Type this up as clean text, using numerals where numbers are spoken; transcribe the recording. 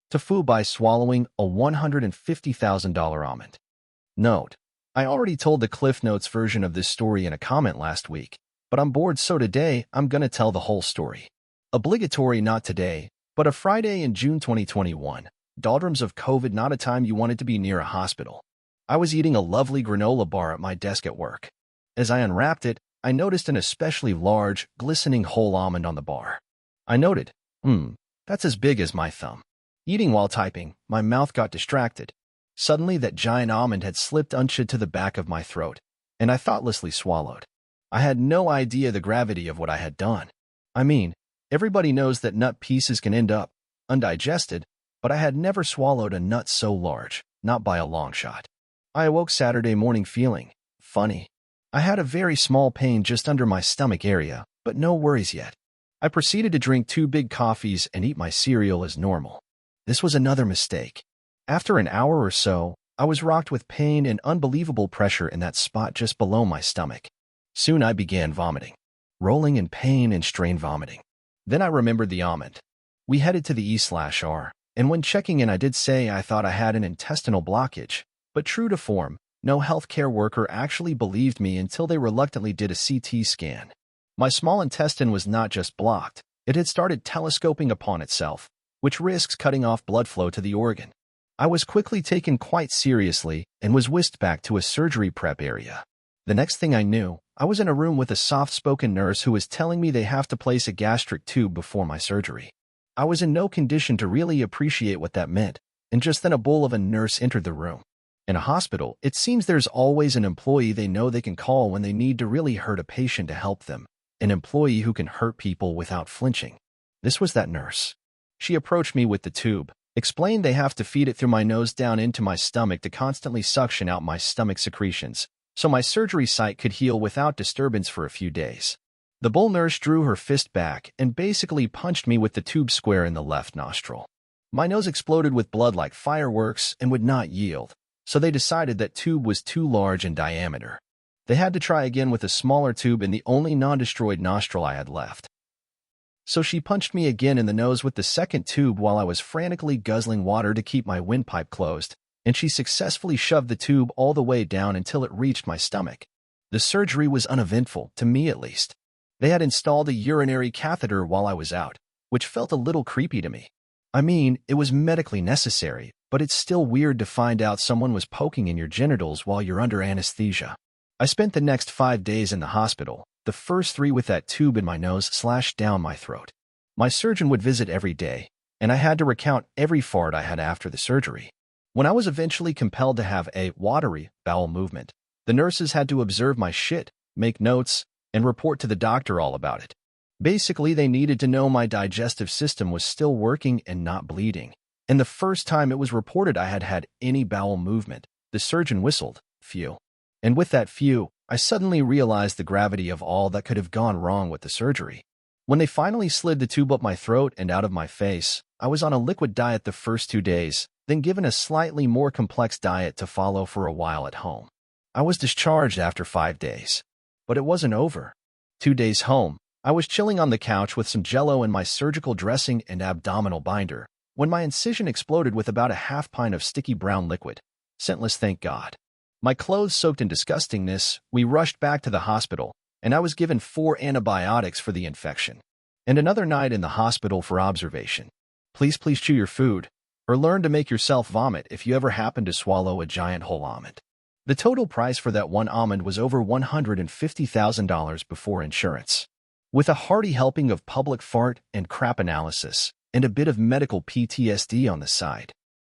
TIFU by swallowing a $150,000 almond. Note: I already told the Cliff Notes version of this story in a comment last week, but I'm bored, so today I'm gonna tell the whole story. Obligatory not today, but a Friday in June 2021. Doldrums of COVID, not a time you wanted to be near a hospital. I was eating a lovely granola bar at my desk at work. As I unwrapped it, I noticed an especially large, glistening whole almond on the bar. I noted, that's as big as my thumb. Eating while typing, my mouth got distracted. Suddenly, that giant almond had slipped unchid to the back of my throat, and I thoughtlessly swallowed. I had no idea the gravity of what I had done. I mean, everybody knows that nut pieces can end up undigested, but I had never swallowed a nut so large, not by a long shot. I awoke Saturday morning feeling funny. I had a very small pain just under my stomach area, but no worries yet. I proceeded to drink 2 big coffees and eat my cereal as normal. This was another mistake. After an hour or so, I was rocked with pain and unbelievable pressure in that spot just below my stomach. Soon I began vomiting, rolling in pain and strained vomiting. Then I remembered the almond. We headed to the E/R, and when checking in I did say I thought I had an intestinal blockage, but true to form, no healthcare worker actually believed me until they reluctantly did a CT scan. My small intestine was not just blocked, it had started telescoping upon itself, which risks cutting off blood flow to the organ. I was quickly taken quite seriously and was whisked back to a surgery prep area. The next thing I knew, I was in a room with a soft-spoken nurse who was telling me they have to place a gastric tube before my surgery. I was in no condition to really appreciate what that meant, and just then a bull of a nurse entered the room. In a hospital, it seems there's always an employee they know they can call when they need to really hurt a patient to help them, an employee who can hurt people without flinching. This was that nurse. She approached me with the tube, explained they have to feed it through my nose down into my stomach to constantly suction out my stomach secretions, so my surgery site could heal without disturbance for a few days. The bull nurse drew her fist back and basically punched me with the tube square in the left nostril. My nose exploded with blood like fireworks and would not yield, so they decided that tube was too large in diameter. They had to try again with a smaller tube in the only non-destroyed nostril I had left. So she punched me again in the nose with the second tube while I was frantically guzzling water to keep my windpipe closed, and she successfully shoved the tube all the way down until it reached my stomach. The surgery was uneventful, to me at least. They had installed a urinary catheter while I was out, which felt a little creepy to me. I mean, it was medically necessary, but it's still weird to find out someone was poking in your genitals while you're under anesthesia. I spent the next 5 days in the hospital, the first 3 with that tube in my nose / down my throat. My surgeon would visit every day, and I had to recount every fart I had after the surgery. When I was eventually compelled to have a watery bowel movement, the nurses had to observe my shit, make notes, and report to the doctor all about it. Basically, they needed to know my digestive system was still working and not bleeding. And the first time it was reported I had had any bowel movement, the surgeon whistled, "Phew." And with that phew, I suddenly realized the gravity of all that could have gone wrong with the surgery. When they finally slid the tube up my throat and out of my face, I was on a liquid diet the first 2 days, then given a slightly more complex diet to follow for a while at home. I was discharged after 5 days. But it wasn't over. 2 days home, I was chilling on the couch with some Jell-O in my surgical dressing and abdominal binder, when my incision exploded with about a half pint of sticky brown liquid. Scentless, thank God. My clothes soaked in disgustingness, we rushed back to the hospital, and I was given 4 antibiotics for the infection. And another night in the hospital for observation. Please chew your food, or learn to make yourself vomit if you ever happen to swallow a giant whole almond. The total price for that one almond was over $150,000 before insurance. With a hearty helping of public fart and crap analysis, and a bit of medical PTSD on the side,